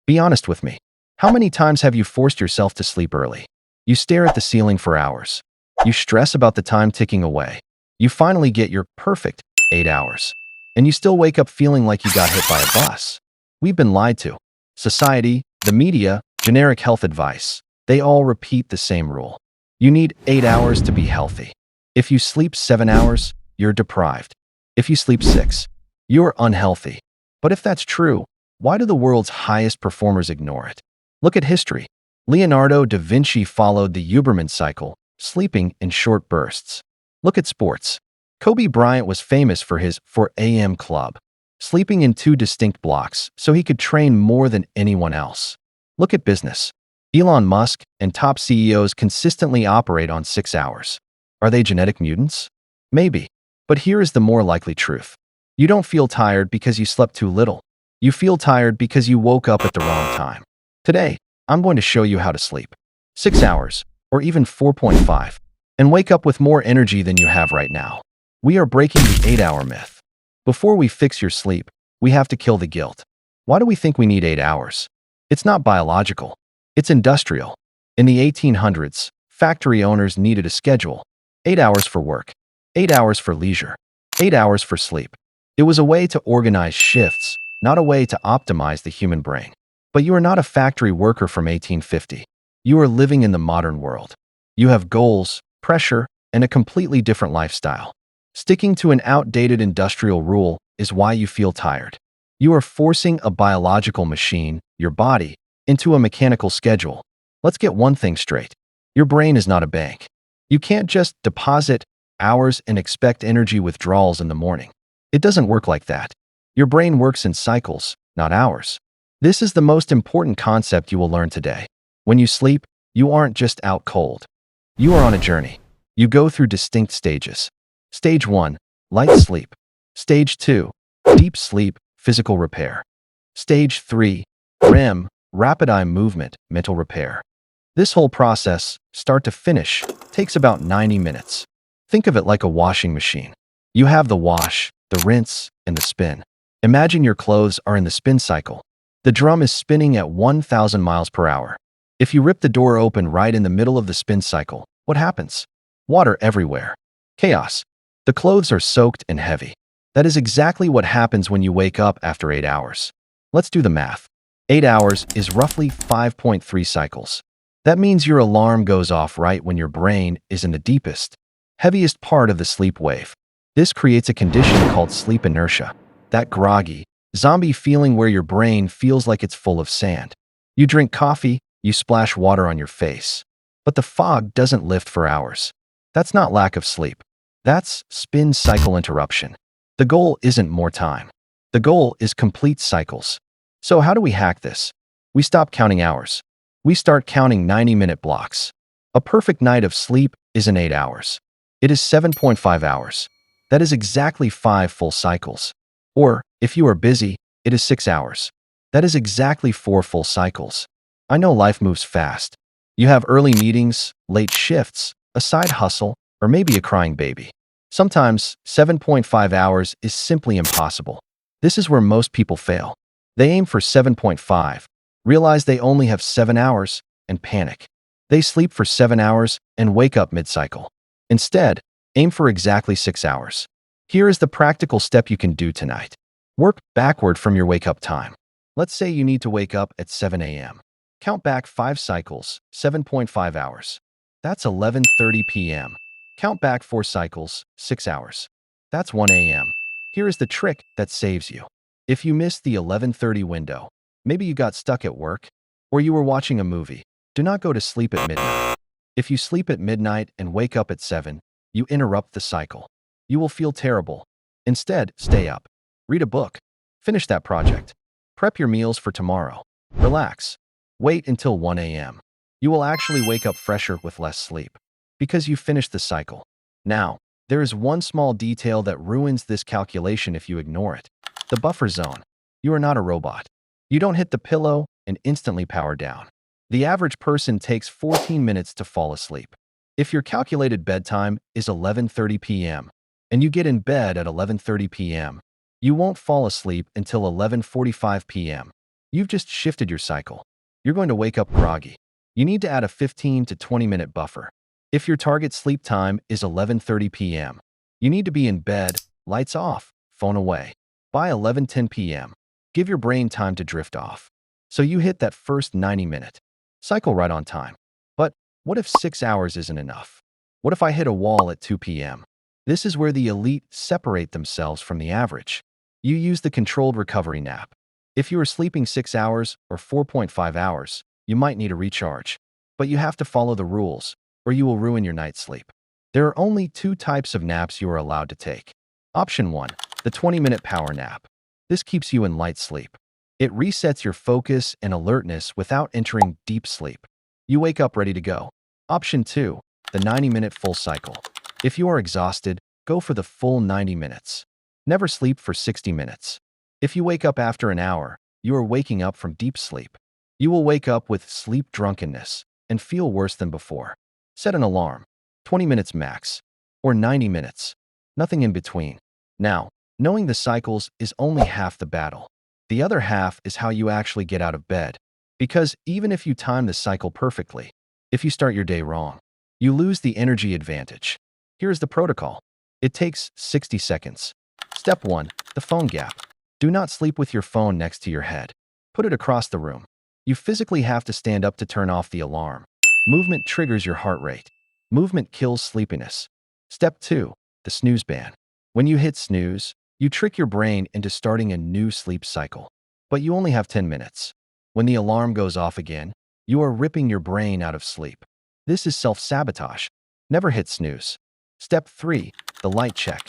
Be honest with me. How many times have you forced yourself to sleep early? You stare at the ceiling for hours. You stress about the time ticking away. You finally get your perfect 8 hours. And you still wake up feeling like you got hit by a bus. We've been lied to. Society, the media, generic health advice. They all repeat the same rule. You need 8 hours to be healthy. If you sleep 7 hours, you're deprived. If you sleep 6, you're unhealthy. But if that's true, why do the world's highest performers ignore it? Look at history. Leonardo da Vinci followed the Huberman cycle, sleeping in short bursts. Look at sports. Kobe Bryant was famous for his 4 a.m. club, sleeping in 2 distinct blocks so he could train more than anyone else. Look at business. Elon Musk and top CEOs consistently operate on 6 hours. Are they genetic mutants? Maybe. But here is the more likely truth. You don't feel tired because you slept too little. You feel tired because you woke up at the wrong time. Today, I'm going to show you how to sleep 6 hours, or even 4.5, and wake up with more energy than you have right now. We are breaking the 8-hour myth. Before we fix your sleep, we have to kill the guilt. Why do we think we need 8 hours? It's not biological. It's industrial. In the 1800s, factory owners needed a schedule. 8 hours for work, 8 hours for leisure, 8 hours for sleep. It was a way to organize shifts, not a way to optimize the human brain. But you are not a factory worker from 1850. You are living in the modern world. You have goals, pressure, and a completely different lifestyle. Sticking to an outdated industrial rule is why you feel tired. You are forcing a biological machine, your body, into a mechanical schedule. Let's get one thing straight. Your brain is not a bank. You can't just deposit hours and expect energy withdrawals in the morning. It doesn't work like that. Your brain works in cycles, not hours. This is the most important concept you will learn today. When you sleep, you aren't just out cold. You are on a journey. You go through distinct stages. Stage 1, light sleep. Stage 2, deep sleep, physical repair. Stage 3, REM, rapid eye movement, mental repair. This whole process, start to finish, takes about 90 minutes. Think of it like a washing machine. You have the wash, the rinse, and the spin. Imagine your clothes are in the spin cycle. The drum is spinning at 1,000 miles per hour. If you rip the door open right in the middle of the spin cycle, what happens? Water everywhere. Chaos. The clothes are soaked and heavy. That is exactly what happens when you wake up after 8 hours. Let's do the math. 8 hours is roughly 5.3 cycles. That means your alarm goes off right when your brain is in the deepest, heaviest part of the sleep wave. This creates a condition called sleep inertia, that groggy, zombie feeling where your brain feels like it's full of sand. You drink coffee, you splash water on your face, but the fog doesn't lift for hours. That's not lack of sleep. That's spin cycle interruption. The goal isn't more time. The goal is complete cycles. So how do we hack this? We stop counting hours. We start counting 90-minute blocks. A perfect night of sleep isn't 8 hours. It is 7.5 hours. That is exactly 5 full cycles. Or, if you are busy, it is 6 hours. That is exactly 4 full cycles. I know life moves fast. You have early meetings, late shifts, a side hustle, or maybe a crying baby. Sometimes, 7.5 hours is simply impossible. This is where most people fail. They aim for 7.5, realize they only have 7 hours, and panic. They sleep for 7 hours and wake up mid-cycle. Instead, aim for exactly 6 hours. Here is the practical step you can do tonight. Work backward from your wake-up time. Let's say you need to wake up at 7 a.m. Count back 5 cycles, 7.5 hours. That's 11:30 p.m. Count back 4 cycles, 6 hours. That's 1 a.m. Here is the trick that saves you. If you missed the 11:30 window, maybe you got stuck at work, or you were watching a movie, do not go to sleep at midnight. If you sleep at midnight and wake up at 7, you interrupt the cycle. You will feel terrible. Instead, stay up. Read a book. Finish that project. Prep your meals for tomorrow. Relax. Wait until 1 a.m. You will actually wake up fresher with less sleep, because you finished the cycle. Now, there is one small detail that ruins this calculation if you ignore it. The buffer zone. You are not a robot. You don't hit the pillow and instantly power down. The average person takes 14 minutes to fall asleep. If your calculated bedtime is 11:30 p.m. and you get in bed at 11:30 p.m., you won't fall asleep until 11:45 p.m. You've just shifted your cycle. You're going to wake up groggy. You need to add a 15 to 20-minute buffer. If your target sleep time is 11:30 p.m., you need to be in bed, lights off, phone away. By 11:10 p.m., give your brain time to drift off. So you hit that first 90-minute cycle right on time. But what if 6 hours isn't enough? What if I hit a wall at 2 p.m.? This is where the elite separate themselves from the average. You use the controlled recovery nap. If you are sleeping 6 hours or 4.5 hours, you might need a recharge. But you have to follow the rules, or you will ruin your night's sleep. There are only two types of naps you are allowed to take. Option 1, the 20-minute power nap. This keeps you in light sleep. It resets your focus and alertness without entering deep sleep. You wake up ready to go. Option 2, the 90-minute full cycle. If you are exhausted, go for the full 90 minutes. Never sleep for 60 minutes. If you wake up after an hour, you are waking up from deep sleep. You will wake up with sleep drunkenness and feel worse than before. Set an alarm, 20 minutes max, or 90 minutes, nothing in between. Now, knowing the cycles is only half the battle. The other half is how you actually get out of bed. Because even if you time the cycle perfectly, if you start your day wrong, you lose the energy advantage. Here's the protocol. It takes 60 seconds. Step 1, the phone gap. Do not sleep with your phone next to your head. Put it across the room. You physically have to stand up to turn off the alarm. Movement triggers your heart rate. Movement kills sleepiness. Step 2, the snooze ban. When you hit snooze, you trick your brain into starting a new sleep cycle. But you only have 10 minutes. When the alarm goes off again, you are ripping your brain out of sleep. This is self-sabotage. Never hit snooze. Step 3, the light check.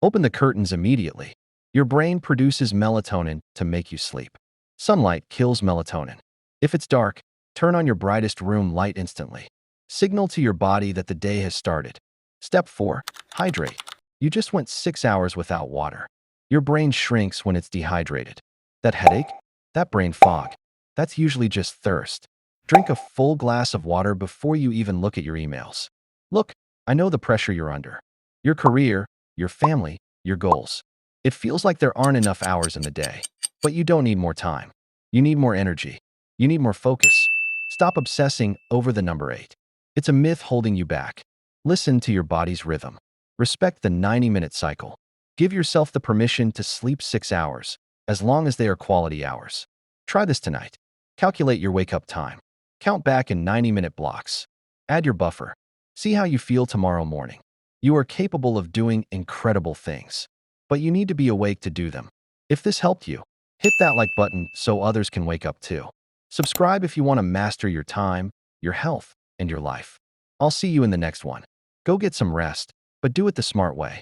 Open the curtains immediately. Your brain produces melatonin to make you sleep. Sunlight kills melatonin. If it's dark, turn on your brightest room light instantly. Signal to your body that the day has started. Step 4, hydrate. You just went 6 hours without water. Your brain shrinks when it's dehydrated. That headache? That brain fog? That's usually just thirst. Drink a full glass of water before you even look at your emails. Look, I know the pressure you're under. Your career, your family, your goals. It feels like there aren't enough hours in the day. But you don't need more time. You need more energy. You need more focus. Stop obsessing over the number 8. It's a myth holding you back. Listen to your body's rhythm. Respect the 90-minute cycle. Give yourself the permission to sleep 6 hours, as long as they are quality hours. Try this tonight. Calculate your wake-up time. Count back in 90-minute blocks. Add your buffer. See how you feel tomorrow morning. You are capable of doing incredible things. But you need to be awake to do them. If this helped you, hit that like button so others can wake up too. Subscribe if you want to master your time, your health, and your life. I'll see you in the next one. Go get some rest, but do it the smart way.